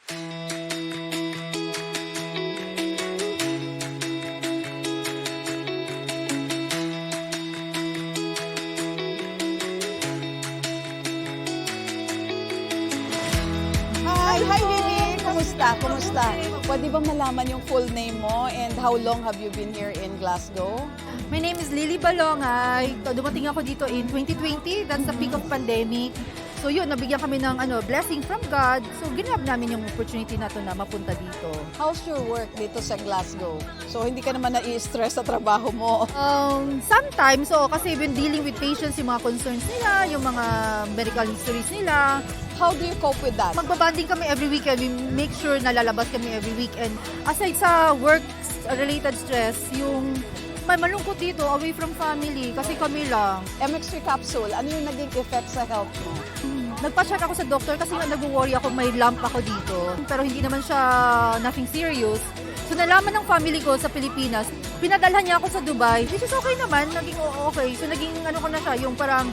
Hi, Vivi! Kumusta? Pwede bang malaman yung full name mo and how long have you been here in Glasgow? My name is Lily Balongay. Dumating ako dito in 2020. That's the peak of pandemic. So yun, nabigyan kami ng blessing from God. So ginab namin yung opportunity na to na mapunta dito. How's your work dito sa Glasgow? So hindi ka naman nai-stress sa trabaho mo? Sometimes, kasi we've been dealing with patients, yung mga concerns nila, yung mga medical histories nila. How do you cope with that? Magbabanding kami every weekend. We make sure na lalabas kami every weekend. Aside sa work-related stress, yung may malungkot dito, away from family, kasi kami lang. MX3 capsule, ano yung naging effect sa health mo? Nagpa-check ako sa doctor kasi nga nag-worry ako may lump ako dito. Pero hindi naman siya nothing serious. So nalaman ng family ko sa Pilipinas, pinadalhan niya ako sa Dubai, which is okay naman, naging okay. So naging ko na siya, yung parang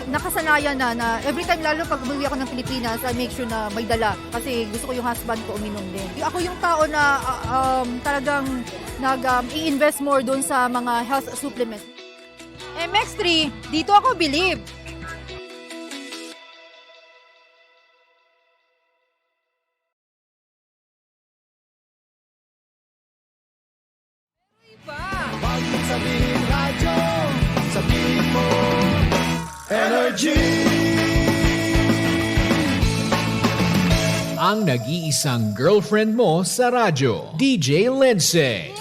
nakasanayan na every time, lalo pag umuwi ako ng Pilipinas, I make sure na may dala kasi gusto ko yung husband ko uminom din. Ako yung tao na talagang i-invest more doon sa mga health supplements. MX3, dito ako believe. Pag sabihin radyo, sabihin mo energy. Ang nag-iisang girlfriend mo sa radyo, DJ Lindsay.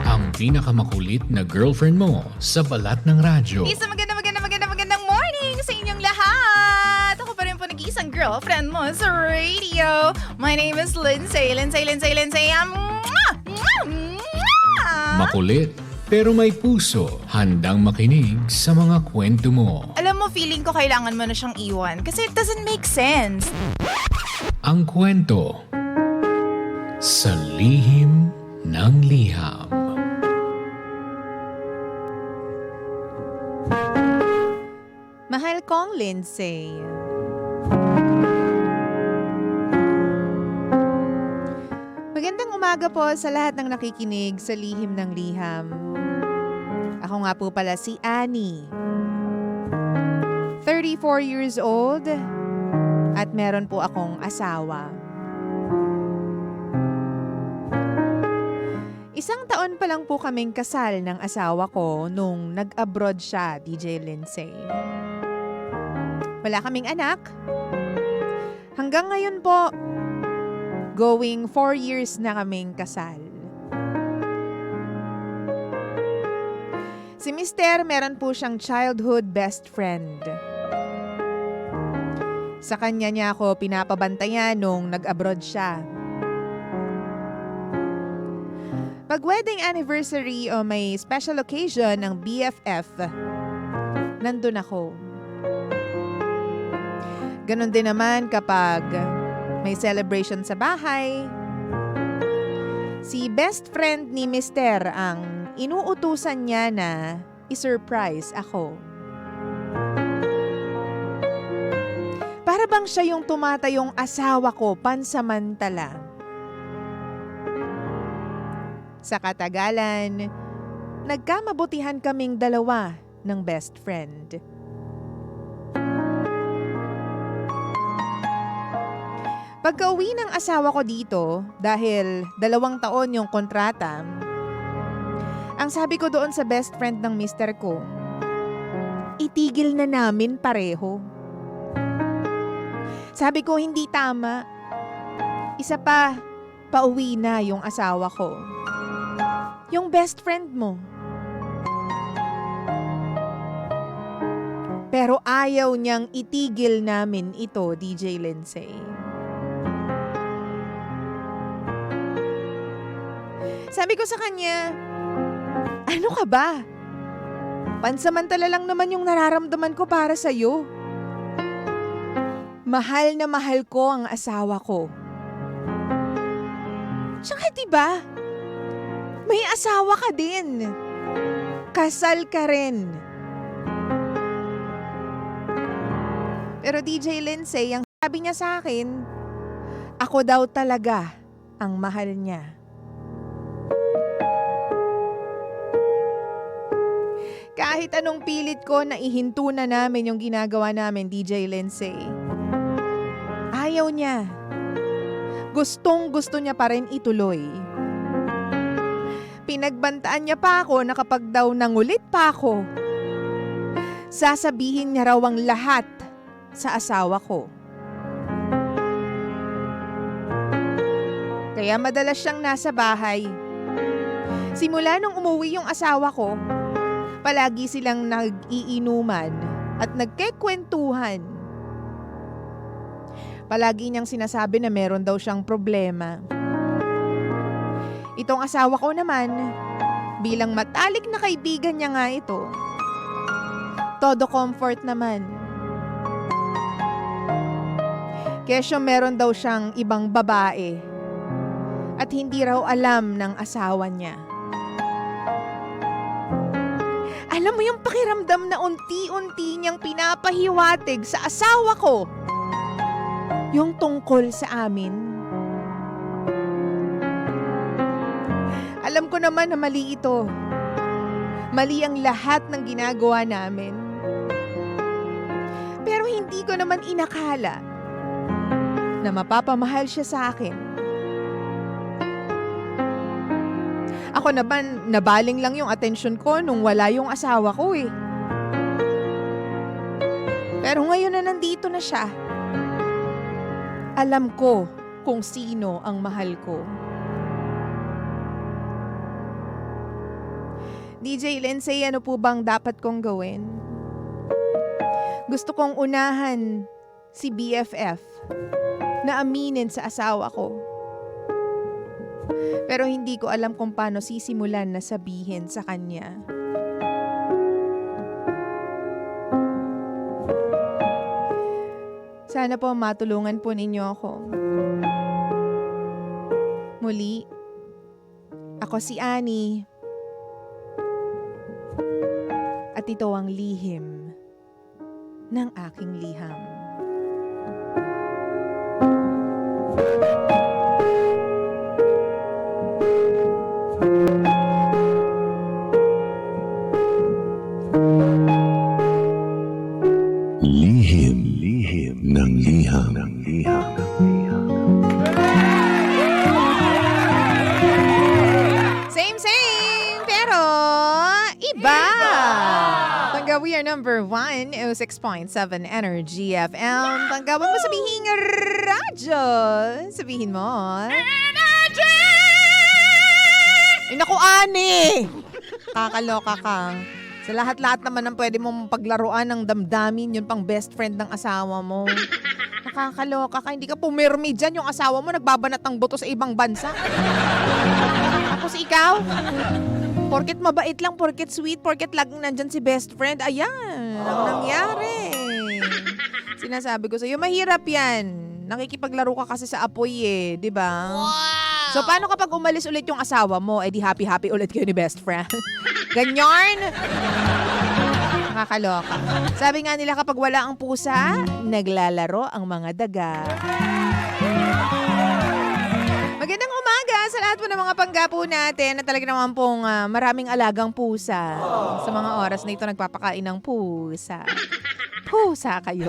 Ang pinakamakulit na girlfriend mo sa balat ng radyo. Isang magandang morning sa inyong lahat! Ako pa rin po nag-iisang girlfriend mo sa radio. My name is Lindsay. Makulit, pero may puso, handang makinig sa mga kwento mo. Alam mo, feeling ko kailangan mo na siyang iwan kasi it doesn't make sense. Ang kwento sa lihim ng liham. Mahal kong Lindsay. Magandang umaga po sa lahat ng nakikinig sa Lihim ng Liham. Ako nga po pala si Annie. 34 years old at meron po akong asawa. Isang taon pa lang po kaming kasal ng asawa ko nung nag-abroad siya, DJ Lindsay. Wala kaming anak. Hanggang ngayon po, going 4 years na kaming kasal. Si Mister, meron po siyang childhood best friend. Sa kanya niya ako pinapabantayan nung nag-abroad siya. Pag wedding anniversary o may special occasion ng BFF, nandun ako. Ganon din naman kapag may celebration sa bahay. Si best friend ni Mister ang inuutusan niya na i-surprise ako. Para bang siya yung tumatayong asawa ko pansamantala. Sa katagalan, nagkamabutihan kaming dalawa ng best friend. Pagka-uwi ng asawa ko dito, dahil 2 taon yung kontrata, ang sabi ko doon sa best friend ng mister ko, itigil na namin pareho. Sabi ko, hindi tama. Isa pa, pauwi na yung asawa ko. Yung best friend mo. Pero ayaw niyang itigil namin ito, DJ Lindsay. Sabi ko sa kanya, ano ka ba? Pansamantala lang naman yung nararamdaman ko para sa'yo. Mahal na mahal ko ang asawa ko. Tsaka diba, may asawa ka din. Kasal ka rin. Pero DJ Lindsay, ang sabi niya sa akin, ako daw talaga ang mahal niya. Kahit anong pilit ko na ihinto na namin yung ginagawa namin, DJ Lindsay. Ayaw niya. Gustong-gusto niya pa rin ituloy. Pinagbantaan niya pa ako na kapag daw nangulit pa ako, sasabihin niya raw ang lahat sa asawa ko. Kaya madalas siyang nasa bahay. Simula nung umuwi yung asawa ko, palagi silang nag-iinuman at nagkekwentuhan. Palagi niyang sinasabi na meron daw siyang problema. Itong asawa ko naman, bilang matalik na kaibigan niya nga ito, todo comfort naman. Kesyo meron daw siyang ibang babae at hindi raw alam ng asawa niya. Alam mo yung pakiramdam na unti-unti niyang pinapahiwatig sa asawa ko yung tungkol sa amin. Alam ko naman na mali ito. Mali ang lahat ng ginagawa namin. Pero hindi ko naman inakala na mapapamahal siya sa akin. Ako naman, nabaling lang yung atensyon ko nung wala yung asawa ko eh. Pero ngayon na nandito na siya, alam ko kung sino ang mahal ko. DJ Lindsay, ano po bang dapat kong gawin? Gusto kong unahan si BFF na aminin sa asawa ko. Pero hindi ko alam kung paano sisimulan na sabihin sa kanya. Sana po matulungan po ninyo ako. Muli, ako si Annie. At ito ang lihim ng aking liham. Lihim ng liham. Same, pero iba! Tangga, we are number 1, 06.7 Energy FM. Tanggawan mo sabihin radyo. Sabihin mo. Energy! Naku, Ani! Kakaloka ka. Sa lahat-lahat naman ng pwede mong paglaruan ng damdamin, yun pang best friend ng asawa mo. Nakakaloka ka. Hindi ka pumirmi dyan. Yung asawa mo nagbabanat ng buto sa ibang bansa. Tapos ikaw, porket mabait lang, porket sweet, porket laging nandyan si best friend. Ayan, ang nangyari. Sinasabi ko sa'yo, mahirap yan. Nakikipaglaro ka kasi sa apoy eh, di ba? Wow! So paano kapag umalis ulit yung asawa mo, di happy-happy ulit kayo ni best friend? Ganyan! Nakakaloka. Sabi nga nila kapag wala ang pusa, naglalaro ang mga daga. Magandang umaga sa lahat po ng mga panggapo natin na talaga naman pong maraming alagang pusa. Sa mga oras na ito nagpapakain ng pusa. Pusa kayo.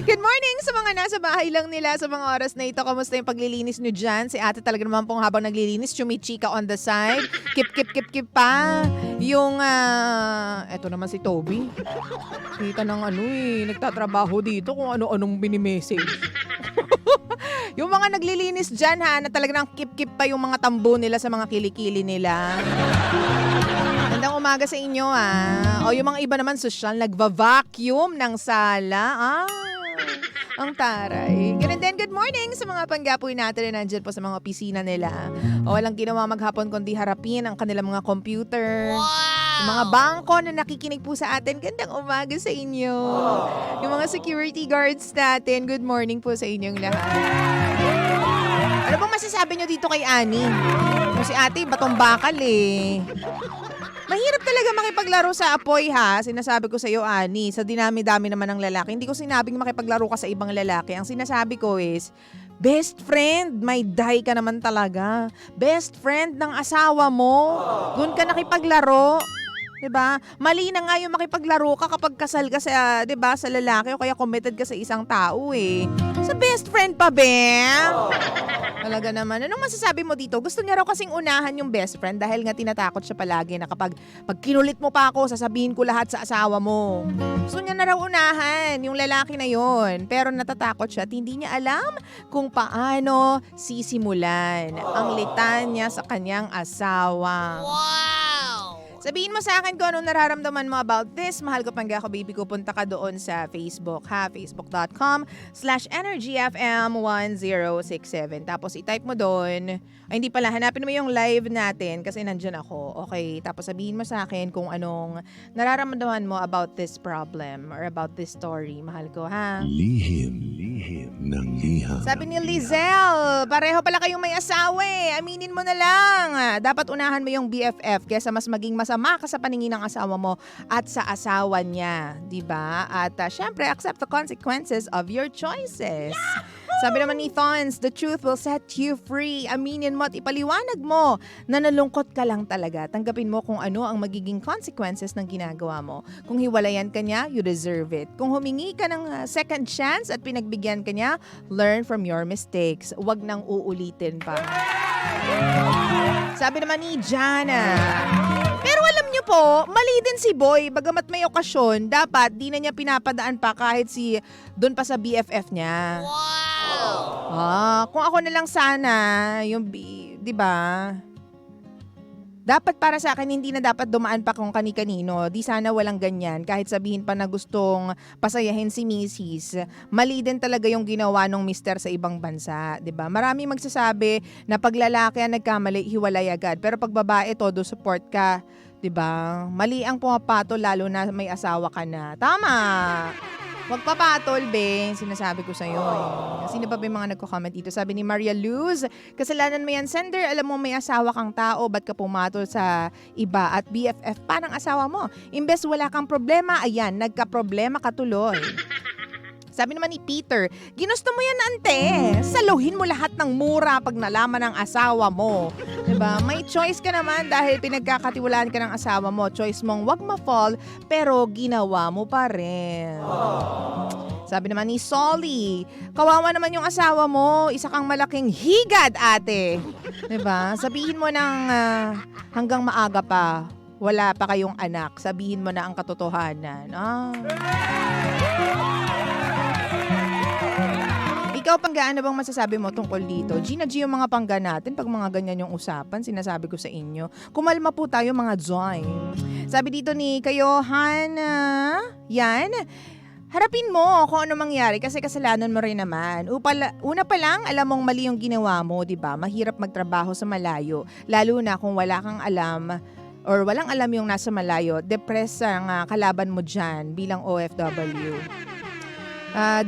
Good morning sa mga nasa bahay lang nila sa mga oras na ito. Kamusta yung paglilinis nyo dyan? Si ate talaga naman pong habang naglilinis, chumichika on the side. Kip pa. Yung, eto naman si Toby. Kita ng nagtatrabaho dito kung ano-anong binimessage. Yung mga naglilinis dyan na talaga nang kip pa yung mga tambo nila sa mga kilikili nila. Magandang umaga sa inyo O yung mga iba naman social, nagva-vacuum ng sala. Ang taray. Ganun din, good morning sa mga panggapoy natin na nandyan po sa mga opisina nila. O walang ginawa maghapon kundi harapin ang kanilang mga computer. Wow! Yung mga bangko na nakikinig po sa atin, gandang umaga sa inyo. Yung mga security guards natin, good morning po sa inyong lahat. Ano bang masasabi nyo dito kay Annie? si ate, batong bakal eh. Mahirap talaga makipaglaro sa apoy ha. Sinasabi ko sa iyo, Ani, sa dinami-dami naman ng lalaki. Hindi ko sinabing makipaglaro ka sa ibang lalaki. Ang sinasabi ko is, best friend, may die ka naman talaga. Best friend ng asawa mo. Doon ka nakipaglaro. 'Di ba? Mali na nga yung makipaglaro ka kapag kasal ka sa, 'di ba, sa lalaki o kaya committed ka sa isang tao eh. Sa best friend pa, Ben? Talaga naman. Anong masasabi mo dito? Gusto niya raw kasing unahan yung best friend dahil nga tinatakot siya palagi na kapag kinulit mo pa ako, sasabihin ko lahat sa asawa mo. Gusto niya na raw unahan yung lalaki na yon. Pero natatakot siya at hindi niya alam kung paano sisimulan ang litanya sa kanyang asawa. Sabihin mo sa akin kung anong nararamdaman mo about this. Mahal ko pangga ako, baby ko. Punta ka doon sa Facebook, ha? Facebook.com/EnergyFM1067. Tapos i-type mo doon. Ay, hindi pala. Hanapin mo yung live natin kasi nandyan ako. Okay? Tapos sabihin mo sa akin kung anong nararamdaman mo about this problem or about this story. Mahal ko, ha? Lihim ng liham. Sabi ni Lizelle, pareho pala kayong may asawa eh. Aminin mo na lang. Dapat unahan mo yung BFF kesa mas maging masama ka sa paningin ng asawa mo at sa asawa niya. Diba? At syempre, accept the consequences of your choices. Sabi naman ni Thons, the truth will set you free. Aminin mo at ipaliwanag mo na nalungkot ka lang talaga. Tanggapin mo kung ano ang magiging consequences ng ginagawa mo. Kung hiwalayan ka niya, you deserve it. Kung humingi ka ng second chance at pinagbigyan ka niya, learn from your mistakes. Huwag nang uulitin pa. Sabi naman ni Jana, pero alam niyo po, mali din si Boy. Bagamat may okasyon, dapat di na niya pinapadaan pa kahit si doon pa sa BFF niya. Kung ako na lang sana, yung, di ba? Dapat para sa akin, hindi na dapat dumaan pa kung kani-kanino. Di sana walang ganyan. Kahit sabihin pa na gustong pasayahin si Mrs. Mali din talaga yung ginawa ng mister sa ibang bansa. Diba? Marami magsasabi na pag lalaki ang nagkamali, hiwalay agad. Pero pag babae, todo support ka. Diba? Mali ang pumapatol lalo na may asawa ka na. Tama! Huwag papatol, be. Sinasabi ko sa'yo. Sino ba yung mga nagko-comment dito? Sabi ni Maria Luz, kasalanan mo yan, sender. Alam mo may asawa kang tao, ba't ka pumatol sa iba at BFF pa ng asawa mo? Imbes wala kang problema, ayan, nagka-problema ka tuloy. Sabi naman ni Peter, ginusto mo yan, ante. Saluhin mo lahat ng mura pag nalaman ng asawa mo. Diba? May choice ka naman dahil pinagkakatiwalaan ka ng asawa mo. Choice mong wag ma-fall, pero ginawa mo pa rin. Sabi naman ni Solly, kawawa naman yung asawa mo. Isa kang malaking higad, ate. Diba? Sabihin mo ng hanggang maaga pa, wala pa kayong anak. Sabihin mo na ang katotohanan. Ikaw, Pangga, ano bang masasabi mo tungkol dito? Gina G, yung mga Pangga natin, pag mga ganyan yung usapan, sinasabi ko sa inyo, kumalma po tayo mga Joy. Sabi dito ni Kayohan, yan, harapin mo kung ano mangyari kasi kasalanan mo rin naman. Una pa lang, alam mong mali yung ginawa mo, di ba? Mahirap magtrabaho sa malayo, lalo na kung wala kang alam or walang alam yung nasa malayo, depressed ang kalaban mo dyan bilang OFW.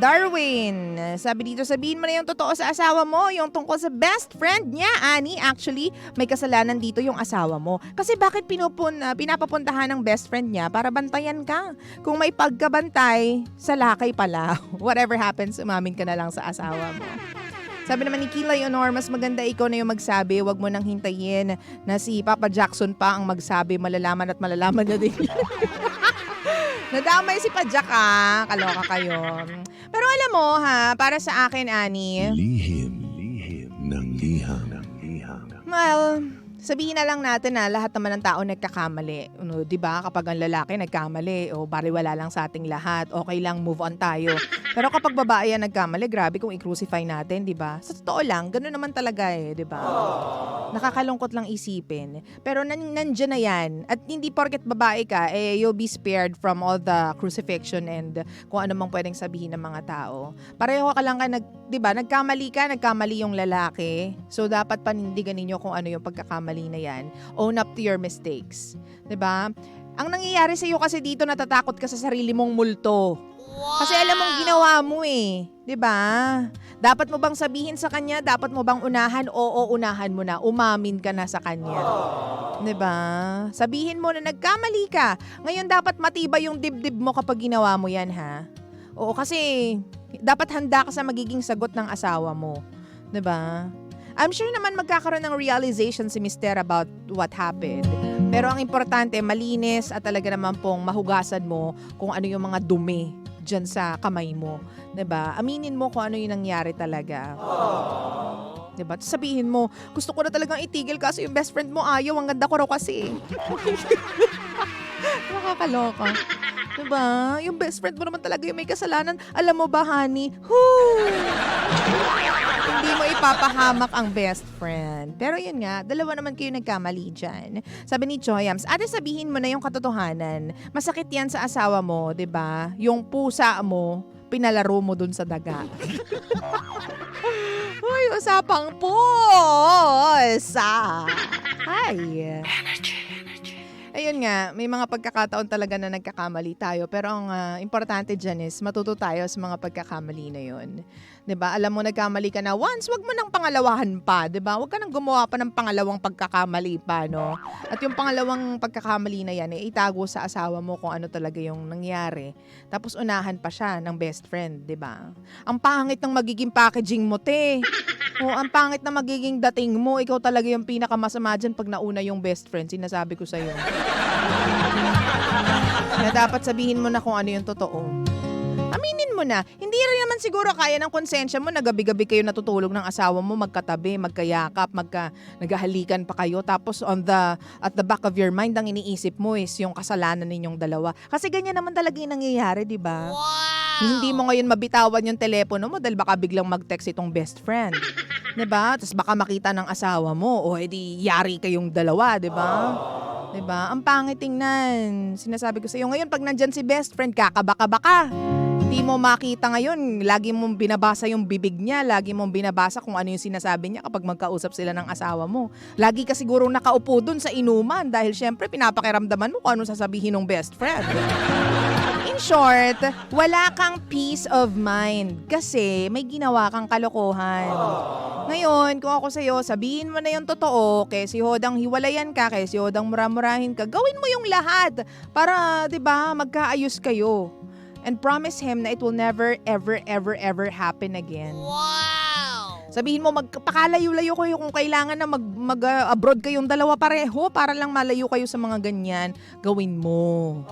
Darwin, sabi dito, sabihin mo na yung totoo sa asawa mo, yung tungkol sa best friend niya, Ani. Actually, may kasalanan dito yung asawa mo. Kasi bakit pinapapuntahan ng best friend niya para bantayan ka? Kung may pagkabantay, sa lakay pala. Whatever happens, umamin ka na lang sa asawa mo. Sabi naman ni Kila Leonor, mas maganda ikaw na yung magsabi, wag mo nang hintayin na si Papa Jackson pa ang magsabi, malalaman at malalaman na din. Nadamay si Pajak kaloka kayo. Pero alam mo ha, para sa akin, Ani, Lihim ng liham. well, sabihin na lang natin na lahat naman ng tao nagkakamali. Diba? Kapag ang lalaki nagkamali, bariwala lang sa ating lahat, okay lang, move on tayo. Pero kapag babae yan nagkamali, grabe kung i-crucify natin, diba? Sa totoo lang, gano'n naman talaga diba? Nakakalungkot lang isipin. Pero nandyan na yan. At hindi porket babae ka, you'll be spared from all the crucifixion and kung ano mang pwedeng sabihin ng mga tao. Pareho ka lang diba? Nagkamali yung lalaki. So, dapat panindigan ninyo kung ano yung pagkakamali na yan. Own up to your mistakes. Diba? Ang nangyayari sa iyo kasi dito, natatakot ka sa sarili mong multo. Kasi alam mong ginawa mo eh. 'Di ba? Dapat mo bang sabihin sa kanya? Dapat mo bang unahan? Oo, unahan mo na. Umamin ka na sa kanya. 'Di ba? Sabihin mo na nagkamali ka. Ngayon dapat matibay yung dibdib mo kapag ginawa mo yan, ha? Oo, kasi dapat handa ka sa magiging sagot ng asawa mo. 'Di ba? I'm sure naman magkakaroon ng realization si Mister about what happened. Pero ang importante, malinis at talaga naman pong mahugasan mo kung ano yung mga dumi dyan sa kamay mo. 'Di ba? Aminin mo kung ano yung nangyari talaga. 'Di ba? Sabihin mo, gusto ko na talagang itigil kasi yung best friend mo ayaw, ang ganda ko raw kasi. Nakakaloka. 'Di ba? Yung best friend mo naman talaga yung may kasalanan. Alam mo ba, honey? Hindi mo ipapahamak ang best friend. Pero yun nga, dalawa naman kayo nagkamali dyan. Sabi ni Choyams, ate sabihin mo na yung katotohanan. Masakit yan sa asawa mo, 'di ba? Yung pusa mo, pinalaro mo dun sa daga. Uy, usapang pusa. Hi. Ayun nga, may mga pagkakataon talaga na nagkakamali tayo. Pero ang importante dyan is matuto tayo sa mga pagkakamali na yun. 'Di ba? Alam mo, nagkamali ka na once, wag mo nang pangalawahan pa. 'Di ba? Wag ka nang gumawa pa ng pangalawang pagkakamali pa, no? At yung pangalawang pagkakamali na yan, itago sa asawa mo kung ano talaga yung nangyari. Tapos unahan pa siya ng best friend, 'di ba? Ang pangit ng magiging packaging mo, te. O, ang pangit na magiging dating mo. Ikaw talaga yung pinakamasama dyan pag nauna yung best friend. Sinasabi ko sa'yo. Na dapat sabihin mo na kung ano yung totoo. Aminin mo na. Hindi rin naman siguro kaya ng konsensya mo na gabi-gabi kayo natutulog ng asawa mo, magkatabi, magkayakap, naghahalikan pa kayo. Tapos at the back of your mind, ang iniisip mo is yung kasalanan ninyong dalawa. Kasi ganyan naman talaga yung nangyayari, di ba? Wow! Hindi mo ngayon mabitawan yung telepono mo dahil baka biglang mag-text itong best friend. 'Di ba? Tapos baka makita ng asawa mo o edi yari kayong dalawa, 'di ba? 'Di ba? Ang pangit tingnan. Sinasabi ko sa iyo ngayon pag nandyan si best friend, kakabaka-baka. Hindi mo makita ngayon, lagi mong binabasa yung bibig niya, lagi mong binabasa kung ano yung sinasabi niya kapag magkausap sila ng asawa mo. Lagi ka sigurong nakaupo dun sa inuman dahil syempre pinapakiramdaman mo kung ano sasabihin ng best friend. In short, wala kang peace of mind kasi may ginawa kang kalokohan. Ngayon, kung ako sa'yo, sabihin mo na yung totoo, kaya si Hodang hiwalayan ka, kaya si Hodang muramurahin ka, gawin mo yung lahat para, 'di ba, magkaayos kayo. And promise him na it will never, ever, ever, ever happen again. Wow! Sabihin mo, magpakalayo-layo kayo kung kailangan na mag-abroad kayong dalawa pareho para lang malayo kayo sa mga ganyan. Gawin mo.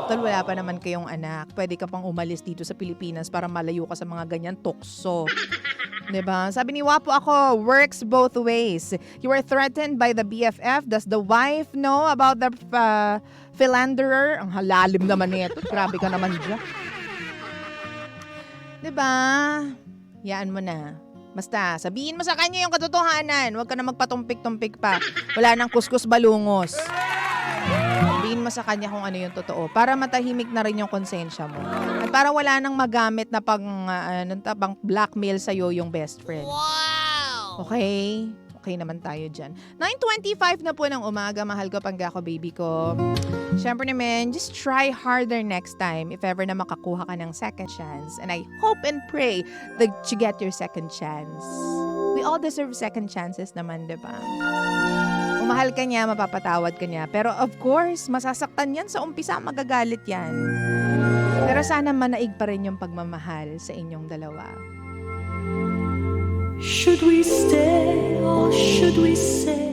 Total, wala pa naman kayong anak. Pwede ka pang umalis dito sa Pilipinas para malayo ka sa mga ganyan tukso. 'Di ba? Sabi ni Wapo ako, works both ways. You were threatened by the BFF. Does the wife know about the philanderer? Ang halalim naman nito. Grabe ka naman dyan. 'Di ba? Yaan mo na. Basta, sabihin mo sa kanya yung katotohanan. Huwag ka na magpatumpik-tumpik pa. Wala nang kuskus balungos. Sabihin mo sa kanya kung ano yung totoo para matahimik na rin yung konsensya mo. At para wala nang magamit na pang blackmail sa'yo yung best friend. Wow! Okay? Okay naman tayo dyan. 9:25 na po ng umaga, mahal ko, panggako, baby ko. Siyempre naman, just try harder next time if ever na makakuha ka ng second chance. And I hope and pray that you get your second chance. We all deserve second chances naman, di ba? Kung mahal ka niya, mapapatawad ka niya. Pero of course, masasaktan yan sa umpisa, magagalit yan. Pero sana manaig pa rin yung pagmamahal sa inyong dalawa. Should we stay or should we say